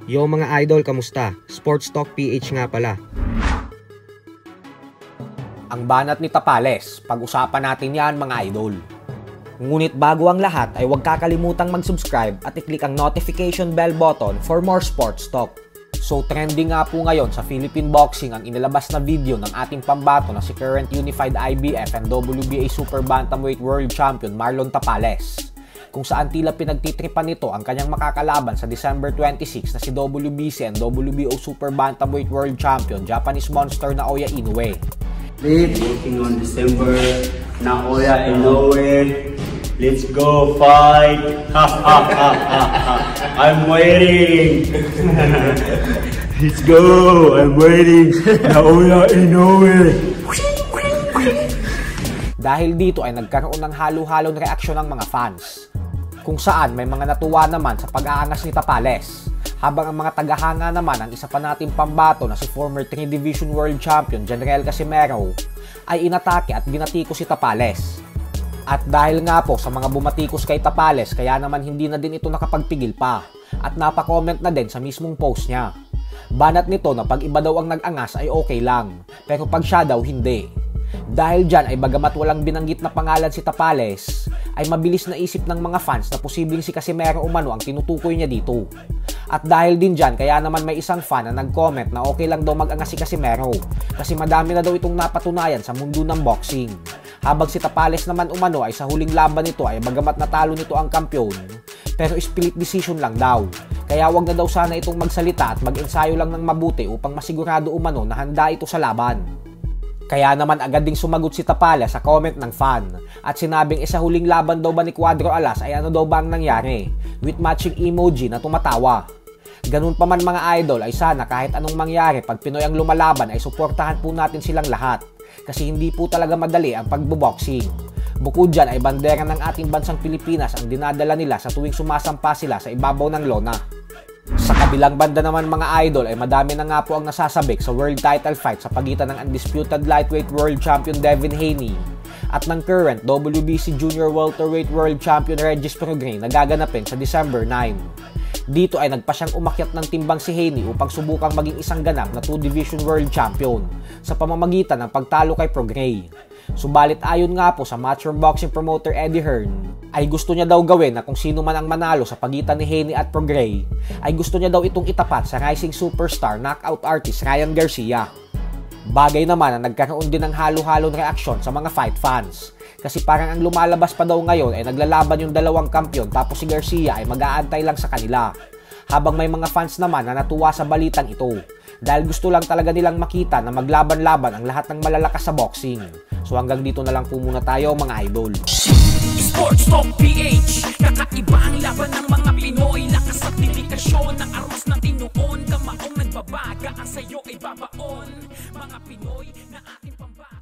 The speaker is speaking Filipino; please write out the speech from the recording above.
Yo mga idol, kamusta? Sports Talk PH nga pala. Ang banat ni Tapales, pag-usapan natin yan mga idol. Ngunit bago ang lahat ay huwag kakalimutang mag-subscribe at i-click ang notification bell button for more sports talk. So trending nga po ngayon sa Philippine Boxing ang inilabas na video ng ating pambato na si current Unified IBF and WBA Super Bantamweight World Champion Marlon Tapales, kung saan tila pinagtitripan nito ang kanyang makakalaban sa December 26 na si WBC and WBO Super Bantamweight World Champion Japanese Monster Naoya Inoue. Working on December, Naoya Inoue. Let's go fight! Ha ha ha ha ha! I'm waiting! Let's go! I'm waiting! Naoya Inoue! Dahil dito ay nagkaroon ng halo-halong reaksyon ng mga fans, kung saan may mga natuwa naman sa pag-aangas ni Tapales, habang ang mga tagahanga naman ang isa pa nating pambato na si former 3 Division World Champion General Casimero ay inatake at binatiko si Tapales. At dahil nga po sa mga bumatikos kay Tapales, kaya naman hindi na din ito nakapagpigil pa at napakomment na din sa mismong post niya. Banat nito na pag iba daw ang nag-angas ay okay lang, pero pag siya daw hindi. Dahil dyan ay bagamat walang binanggit na pangalan si Tapales, ay mabilis na isip ng mga fans na posibleng si Casimero umano ang tinutukoy niya dito. At dahil din dyan, kaya naman may isang fan na nag-comment na okay lang daw mag-angas si Casimero kasi madami na daw itong napatunayan sa mundo ng boxing. Habang si Tapales naman umano ay sa huling laban nito ay bagamat natalo nito ang kampyon, pero split decision lang daw. Kaya wag na daw sana itong magsalita at mag-ensayo lang ng mabuti upang masigurado umano na handa ito sa laban. Kaya naman agad ding sumagot si Tapales sa comment ng fan at sinabing isa huling laban daw ba ni Cuadro Alas ay ano daw ba ang nangyari, with matching emoji na tumatawa. Ganun pa man mga idol ay sana kahit anong mangyari pag Pinoy ang lumalaban ay suportahan po natin silang lahat kasi hindi po talaga madali ang pagboboxing. Bukod dyan ay bandera ng ating bansang Pilipinas ang dinadala nila sa tuwing sumasampa sila sa ibabaw ng lona. Sa kabilang banda naman mga idol ay madami na nga po ang nasasabik sa world title fight sa pagitan ng undisputed lightweight world champion Devin Haney at ng current WBC Junior Welterweight World Champion Regis Prograis na gaganapin sa December 9. Dito ay nagpa siyang umakyat ng timbang si Haney upang subukang maging isang ganap na 2 Division World Champion sa pamamagitan ng pagtalo kay Prograis. Subalit ayon nga po sa Matchroom Boxing promoter Eddie Hearn, ay gusto niya daw gawin na kung sino man ang manalo sa pagitan ni Haney at Prograis, ay gusto niya daw itong itapat sa rising superstar knockout artist Ryan Garcia. Bagay naman na nagkaroon din ng halo-halong reaksyon sa mga fight fans. Kasi parang ang lumalabas pa daw ngayon ay naglalaban yung dalawang kampyon tapos si Garcia ay mag-aantay lang sa kanila. Habang may mga fans naman na natuwa sa balitang ito. Dahil gusto lang talaga nilang makita na maglaban-laban ang lahat ng malalakas sa boxing. So hanggang dito na lang po muna tayo mga idol. Sports Talk PH, kakaiba ang laban ng mga Pinoy. Lakas at dedikasyon ng aros na tinuon. Kamaong nagbabaga ang sayo ay babaon. Mga Pinoy na ating pambaga.